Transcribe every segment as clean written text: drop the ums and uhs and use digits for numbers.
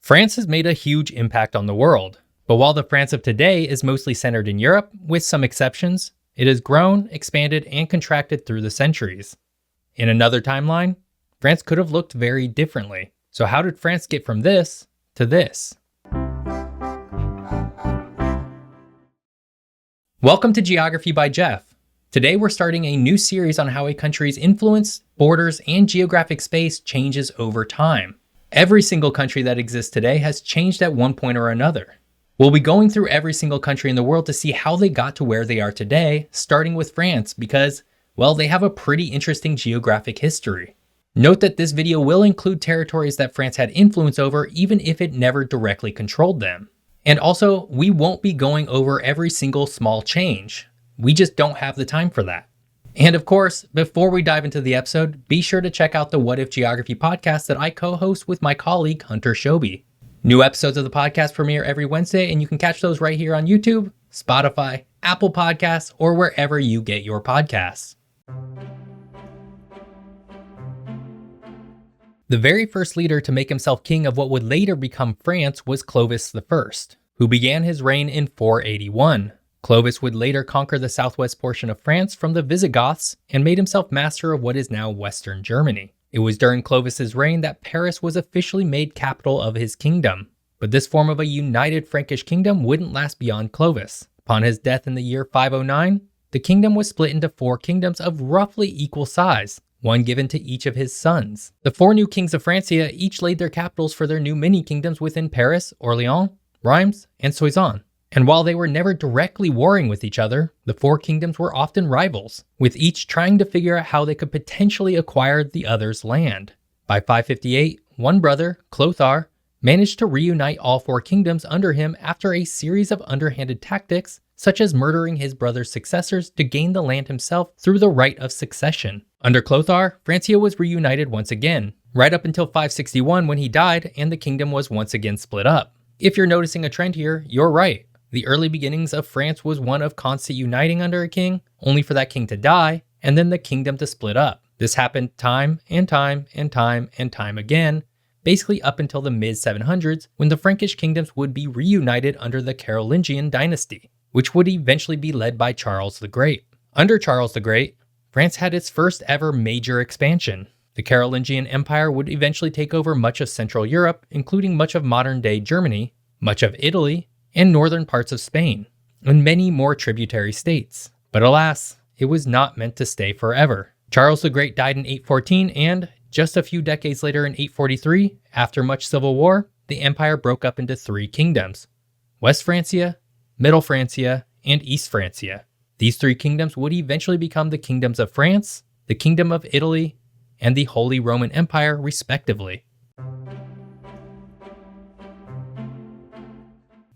France has made a huge impact on the world, but while the France of today is mostly centered in Europe, with some exceptions, it has grown, expanded, and contracted through the centuries. In another timeline, France could have looked very differently. So how did France get from this to this? Welcome to Geography by Geoff. Today we're starting a new series on how a country's influence, borders, and geographic space changes over time. Every single country that exists today has changed at one point or another. We'll be going through every single country in the world to see how they got to where they are today, starting with France because, well, they have a pretty interesting geographic history. Note that this video will include territories that France had influence over even if it never directly controlled them. And also, we won't be going over every single small change. We just don't have the time for that. And of course, before we dive into the episode, be sure to check out the What If Geography podcast that I co-host with my colleague Hunter Shobi. New episodes of the podcast premiere every Wednesday, and you can catch those right here on YouTube, Spotify, Apple Podcasts, or wherever you get your podcasts. The very first leader to make himself king of what would later become France was Clovis I, who began his reign in 481. Clovis would later conquer the southwest portion of France from the Visigoths and made himself master of what is now Western Germany. It was during Clovis's reign that Paris was officially made capital of his kingdom. But this form of a united Frankish kingdom wouldn't last beyond Clovis. Upon his death in the year 509, the kingdom was split into four kingdoms of roughly equal size, one given to each of his sons. The four new kings of Francia each laid their capitals for their new mini-kingdoms within Paris, Orléans, Reims, and Soissons. And while they were never directly warring with each other, the four kingdoms were often rivals, with each trying to figure out how they could potentially acquire the other's land. By 558, one brother, Clothar, managed to reunite all four kingdoms under him after a series of underhanded tactics, such as murdering his brother's successors to gain the land himself through the right of succession. Under Clothar, Francia was reunited once again, right up until 561 when he died and the kingdom was once again split up. If you're noticing a trend here, you're right. The early beginnings of France was one of constant uniting under a king, only for that king to die, and then the kingdom to split up. This happened time and time and time and time again, basically up until the mid-700s, when the Frankish kingdoms would be reunited under the Carolingian dynasty, which would eventually be led by Charles the Great. Under Charles the Great, France had its first ever major expansion. The Carolingian Empire would eventually take over much of Central Europe, including much of modern-day Germany, much of Italy, and northern parts of Spain, and many more tributary states. But alas, it was not meant to stay forever. Charles the Great died in 814, and just a few decades later in 843, after much civil war, the empire broke up into three kingdoms: West Francia, Middle Francia, and East Francia. These three kingdoms would eventually become the kingdoms of France, the Kingdom of Italy, and the Holy Roman Empire, respectively.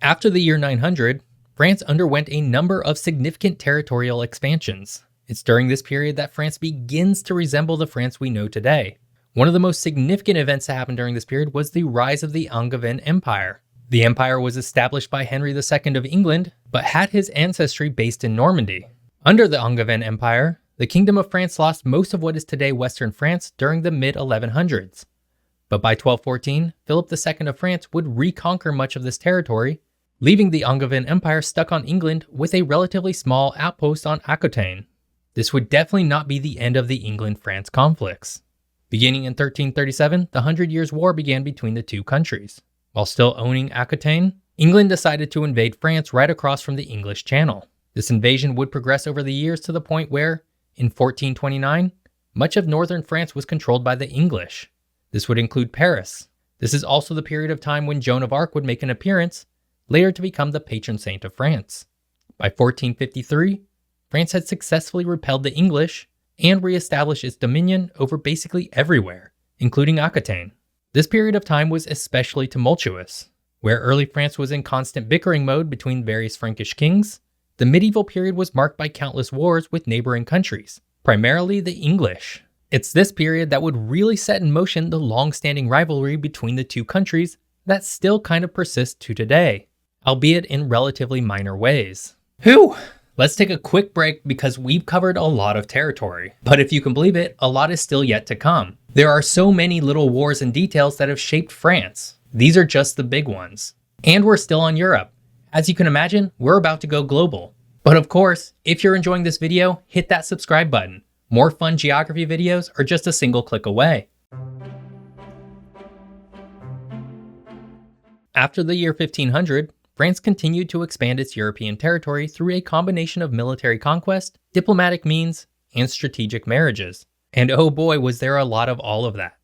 After the year 900, France underwent a number of significant territorial expansions. It's during this period that France begins to resemble the France we know today. One of the most significant events that happened during this period was the rise of the Angevin Empire. The empire was established by Henry II of England, but had his ancestry based in Normandy. Under the Angevin Empire, the Kingdom of France lost most of what is today Western France during the mid-1100s. But by 1214, Philip II of France would reconquer much of this territory, leaving the Angevin Empire stuck on England with a relatively small outpost on Aquitaine. This would definitely not be the end of the England-France conflicts. Beginning in 1337, the 100 Years' War began between the two countries. While still owning Aquitaine, England decided to invade France right across from the English Channel. This invasion would progress over the years to the point where, in 1429, much of northern France was controlled by the English. This would include Paris. This is also the period of time when Joan of Arc would make an appearance, later to become the patron saint of France. By 1453, France had successfully repelled the English and re-established its dominion over basically everywhere, including Aquitaine. This period of time was especially tumultuous. Where early France was in constant bickering mode between various Frankish kings, the medieval period was marked by countless wars with neighboring countries, primarily the English. It's this period that would really set in motion the long-standing rivalry between the two countries that still kind of persists to today, albeit in relatively minor ways. Whew! Let's take a quick break because we've covered a lot of territory. But if you can believe it, a lot is still yet to come. There are so many little wars and details that have shaped France. These are just the big ones. And we're still on Europe. As you can imagine, we're about to go global. But of course, if you're enjoying this video, hit that subscribe button. More fun geography videos are just a single click away. After the year 1500, France continued to expand its European territory through a combination of military conquest, diplomatic means, and strategic marriages. And oh boy, was there a lot of all of that.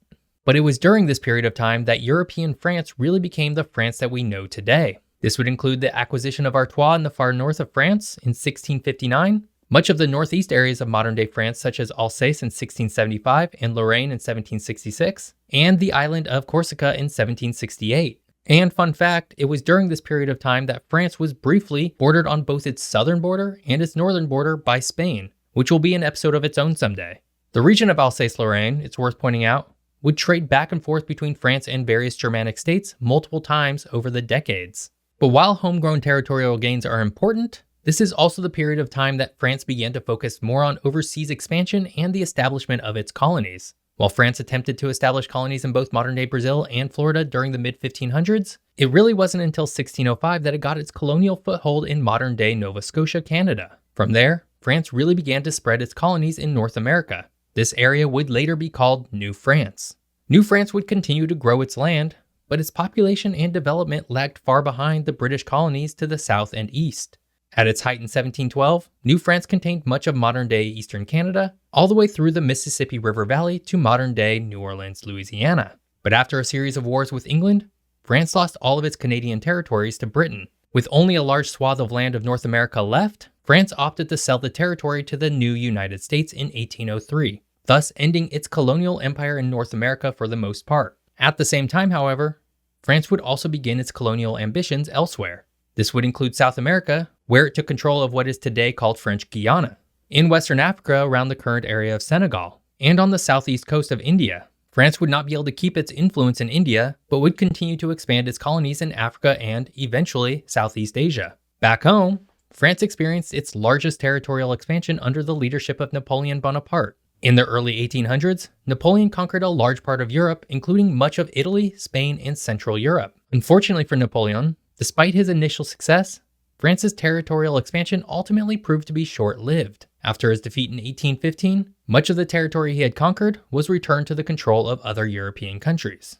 But it was during this period of time that European France really became the France that we know today. This would include the acquisition of Artois in the far north of France in 1659, much of the northeast areas of modern-day France such as Alsace in 1675 and Lorraine in 1766, and the island of Corsica in 1768. And fun fact, it was during this period of time that France was briefly bordered on both its southern border and its northern border by Spain, which will be an episode of its own someday. The region of Alsace-Lorraine, it's worth pointing out, would trade back and forth between France and various Germanic states multiple times over the decades. But while homegrown territorial gains are important, this is also the period of time that France began to focus more on overseas expansion and the establishment of its colonies. While France attempted to establish colonies in both modern-day Brazil and Florida during the mid-1500s, it really wasn't until 1605 that it got its colonial foothold in modern-day Nova Scotia, Canada. From there, France really began to spread its colonies in North America. This area would later be called New France. New France would continue to grow its land, but its population and development lagged far behind the British colonies to the south and east. At its height in 1712, New France contained much of modern-day eastern Canada, all the way through the Mississippi River Valley to modern-day New Orleans, Louisiana. But after a series of wars with England, France lost all of its Canadian territories to Britain. With only a large swath of land of North America left, France opted to sell the territory to the new United States in 1803, thus ending its colonial empire in North America for the most part. At the same time, however, France would also begin its colonial ambitions elsewhere. This would include South America, where it took control of what is today called French Guiana, in Western Africa around the current area of Senegal, and on the southeast coast of India. France would not be able to keep its influence in India, but would continue to expand its colonies in Africa and, eventually, Southeast Asia. Back home, France experienced its largest territorial expansion under the leadership of Napoleon Bonaparte. In the early 1800s, Napoleon conquered a large part of Europe, including much of Italy, Spain, and Central Europe. Unfortunately for Napoleon, despite his initial success, France's territorial expansion ultimately proved to be short-lived. After his defeat in 1815, much of the territory he had conquered was returned to the control of other European countries.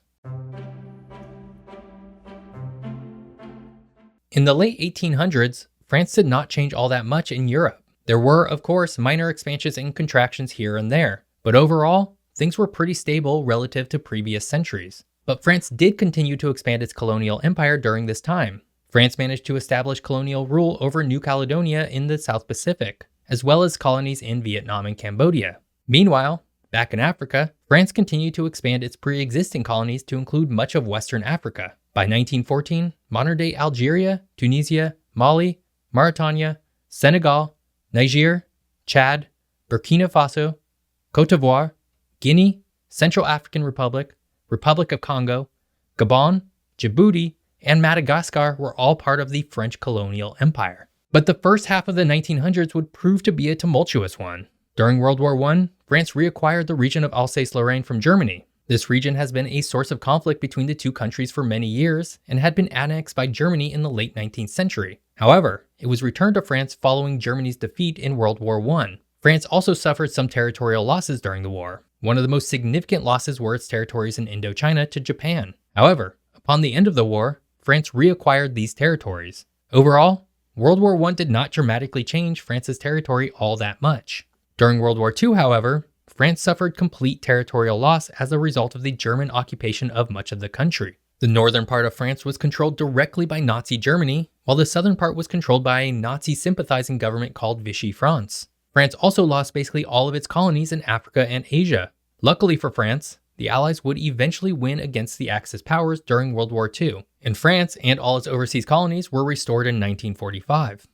In the late 1800s, France did not change all that much in Europe. There were, of course, minor expansions and contractions here and there, but overall, things were pretty stable relative to previous centuries. But France did continue to expand its colonial empire during this time. France managed to establish colonial rule over New Caledonia in the South Pacific, as well as colonies in Vietnam and Cambodia. Meanwhile, back in Africa, France continued to expand its pre-existing colonies to include much of Western Africa. By 1914, modern-day Algeria, Tunisia, Mali, Mauritania, Senegal, Niger, Chad, Burkina Faso, Côte d'Ivoire, Guinea, Central African Republic, Republic of Congo, Gabon, Djibouti, and Madagascar were all part of the French colonial empire. But the first half of the 1900s would prove to be a tumultuous one. During World War I, France reacquired the region of Alsace-Lorraine from Germany. This region has been a source of conflict between the two countries for many years and had been annexed by Germany in the late 19th century. However, it was returned to France following Germany's defeat in World War I. France also suffered some territorial losses during the war. One of the most significant losses were its territories in Indochina to Japan. However, upon the end of the war, France reacquired these territories. Overall, World War I did not dramatically change France's territory all that much. During World War II, however, France suffered complete territorial loss as a result of the German occupation of much of the country. The northern part of France was controlled directly by Nazi Germany, while the southern part was controlled by a Nazi-sympathizing government called Vichy France. France also lost basically all of its colonies in Africa and Asia. Luckily for France, the Allies would eventually win against the Axis powers during World War II, and France and all its overseas colonies were restored in 1945.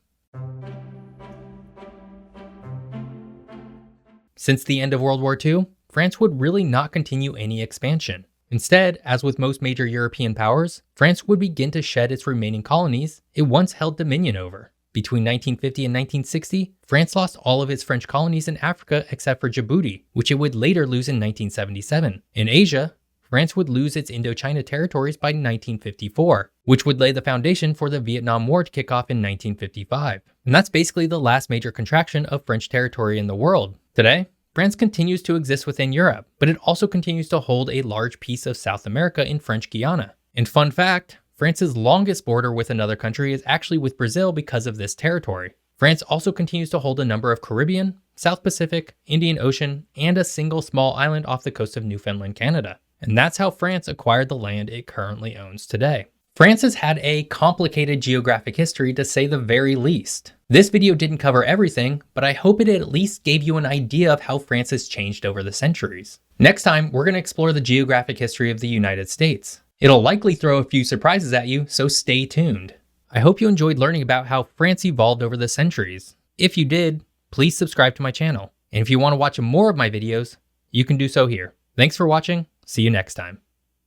Since the end of World War II, France would really not continue any expansion. Instead, as with most major European powers, France would begin to shed its remaining colonies it once held dominion over. Between 1950 and 1960, France lost all of its French colonies in Africa except for Djibouti, which it would later lose in 1977. In Asia, France would lose its Indochina territories by 1954, which would lay the foundation for the Vietnam War to kick off in 1955. And that's basically the last major contraction of French territory in the world. Today, France continues to exist within Europe, but it also continues to hold a large piece of South America in French Guiana. And fun fact, France's longest border with another country is actually with Brazil because of this territory. France also continues to hold a number of Caribbean, South Pacific, Indian Ocean, and a single small island off the coast of Newfoundland, Canada. And that's how France acquired the land it currently owns today. France has had a complicated geographic history to say the very least. This video didn't cover everything, but I hope it at least gave you an idea of how France has changed over the centuries. Next time, we're going to explore the geographic history of the United States. It'll likely throw a few surprises at you, so stay tuned. I hope you enjoyed learning about how France evolved over the centuries. If you did, please subscribe to my channel. And if you want to watch more of my videos, you can do so here. Thanks for watching. See you next time.